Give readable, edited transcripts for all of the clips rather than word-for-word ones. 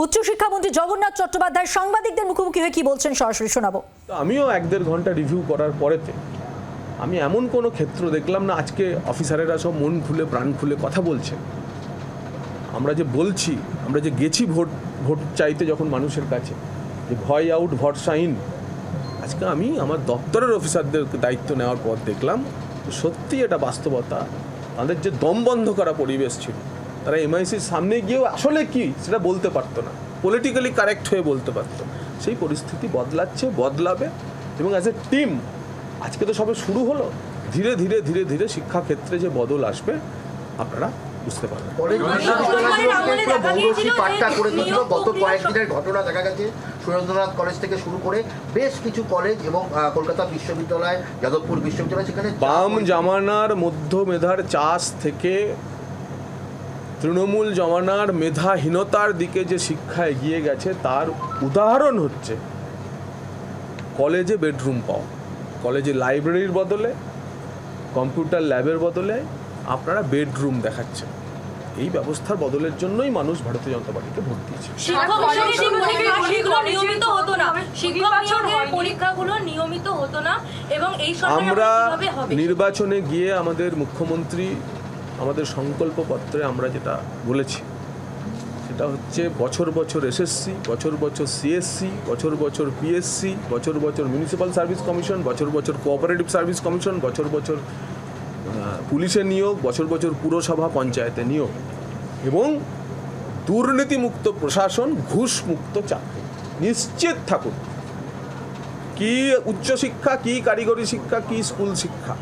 উচ্চশিক্ষামন্ত্রী জগন্নাথ চট্টোপাধ্যায় সাংবাদিকদের মুখোমুখি হয়ে কি বলছেন সরাসরি শোনাবো। আমিও 1-1.5 ঘন্টা রিভিউ করার পরেতে আমি এমন কোনো ক্ষেত্র দেখলাম না আজকে অফিসারেরা সব মন খুলে প্রাণ খুলে কথা বলছে। আমরা যে বলছি, আমরা যে গেছি ভোট চাইতে যখন মানুষের কাছে, যে ভয় আউট ভরসা ইন, আজকে আমি আমার দপ্তরের অফিসারদের দায়িত্ব নেওয়ার পর দেখলাম সত্যি এটা বাস্তবতা। তাদের যে দম বন্ধ করা পরিবেশ ছিল, তারা এমআইসির সামনে গিয়েও আসলে কি সেটা বলতে পারতো না, পলিটিক্যালি কারেক্ট হয়ে বলতে পারতো। সেই পরিস্থিতি বদলাচ্ছে, বদলাবে, এবং অ্যাজ এ টিম আজকে তো সবে শুরু হলো, ধীরে ধীরে ধীরে ধীরে শিক্ষাক্ষেত্রে যে বদল আসবে আপনারা বুঝতে পারবেন। গত কয়েকদিনের ঘটনা দেখা গেছে সুরেন্দ্রনাথ কলেজ থেকে শুরু করে বেশ কিছু কলেজ এবং কলকাতা বিশ্ববিদ্যালয়, যাদবপুর বিশ্ববিদ্যালয়, সেখানে বাম জামানার মধ্য মেধার চাষ থেকে তৃণমূল জমানার মেধাহীনতার দিকে যে শিক্ষা এগিয়ে গেছে তার উদাহরণ হচ্ছে কলেজে বেডরুম পাওয়া। কলেজে লাইব্রেরির বদলে, কম্পিউটার ল্যাবের বদলে আপনারা বেডরুম দেখাচ্ছেন। এই ব্যবস্থার বদলের জন্যই মানুষ ভারতীয় জনতা পার্টিকে ভোট দিয়েছে। আমরা নির্বাচনে গিয়ে আমাদের মুখ্যমন্ত্রী আমাদের সংকল্পপত্রে আমরা যেটা বলেছি সেটা হচ্ছে বছর বছর এসএসসি, বছর বছর সিএসসি, বছর বছর পিএসসি, বছর বছর মিউনিসিপ্যাল সার্ভিস কমিশন, বছর বছর কোঅপারেটিভ সার্ভিস কমিশন, বছর বছর পুলিশের নিয়োগ, বছর বছর পুরসভা পঞ্চায়েতে নিয়োগ, এবং দুর্নীতিমুক্ত প্রশাসন, ঘুষমুক্ত চাকরি। নিশ্চিত থাকুন, কি উচ্চশিক্ষা, কি কারিগরি শিক্ষা, কি স্কুল শিক্ষা,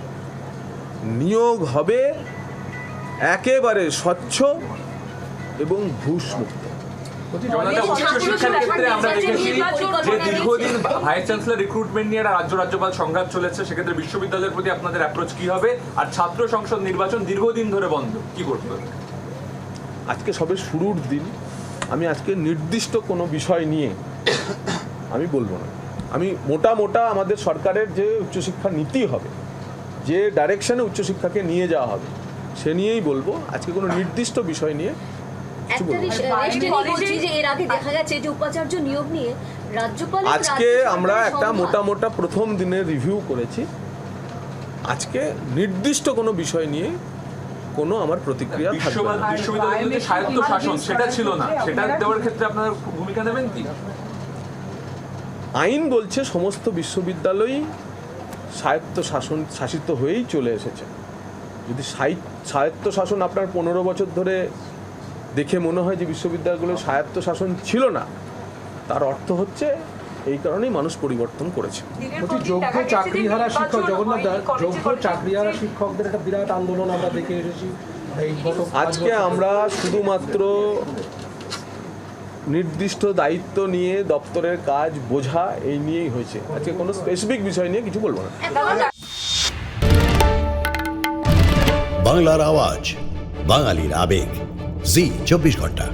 নিয়োগ হবে একেবারে স্বচ্ছ এবং ঘুষমুক্ত। উচ্চশিক্ষার ক্ষেত্রে আমরা দেখেছি যে দীর্ঘদিন ভাইস চ্যান্সেলর রিক্রুটমেন্ট নিয়ে রাজ্যপাল সংঘাত চলেছে, সেক্ষেত্রে বিশ্ববিদ্যালয়ের প্রতি আপনাদের অ্যাপ্রোচ কি হবে? আর ছাত্র সংসদ নির্বাচন দীর্ঘদিন ধরে বন্ধ, কি করতে হবে? আজকে সবে শুরুর দিন, আমি আজকে নির্দিষ্ট কোনো বিষয় নিয়ে আমি বলবো না। আমি মোটা আমাদের সরকারের যে উচ্চশিক্ষা নীতি হবে, যে ডাইরেকশনে উচ্চশিক্ষাকে নিয়ে যাওয়া হবে, সে নিয়েই বলবো। আজকে কোনো নির্দিষ্ট বিষয় নিয়ে আজকে আমরা একটা মোটা প্রথম দিনের রিভিউ করেছি। আজকে নির্দিষ্ট কোনো বিষয় নিয়ে কোনো আমার প্রতিক্রিয়া থাকবে না। বিশ্ববিদ্যালয়ের যে স্বায়ত্ত শাসন সেটা ছিল না, সেটা দেওয়ার ক্ষেত্রে আপনারা ভূমিকা নেবেন কি? আইন বলছে সমস্ত বিশ্ববিদ্যালয়ই স্বায়ত্ত শাসিত হয়েই চলে এসেছে। যদি স্বায়ত্ত শাসন আপনার 15 বছর ধরে দেখে মনে হয় যে বিশ্ববিদ্যালয়গুলো স্বায়ত্ত শাসন ছিল না, তার অর্থ হচ্ছে এই কারণেই মানুষ পরিবর্তন করেছে। যোগ্য চাকরিহারা শিক্ষক, জগন্নাথ দা, যোগ্য চাকরিহারা শিক্ষকদের একটা বিরাট আন্দোলন আমরা দেখে এসেছি। আজকে আমরা শুধুমাত্র নির্দিষ্ট দায়িত্ব নিয়ে দপ্তরের কাজ বোঝা এই নিয়েই হয়েছে। আজকে কোনো স্পেসিফিক বিষয় নিয়ে কিছু বলবো না। বাংলার আওয়াজ, বাঙালির আবেগ, জি 24 ঘন্টা।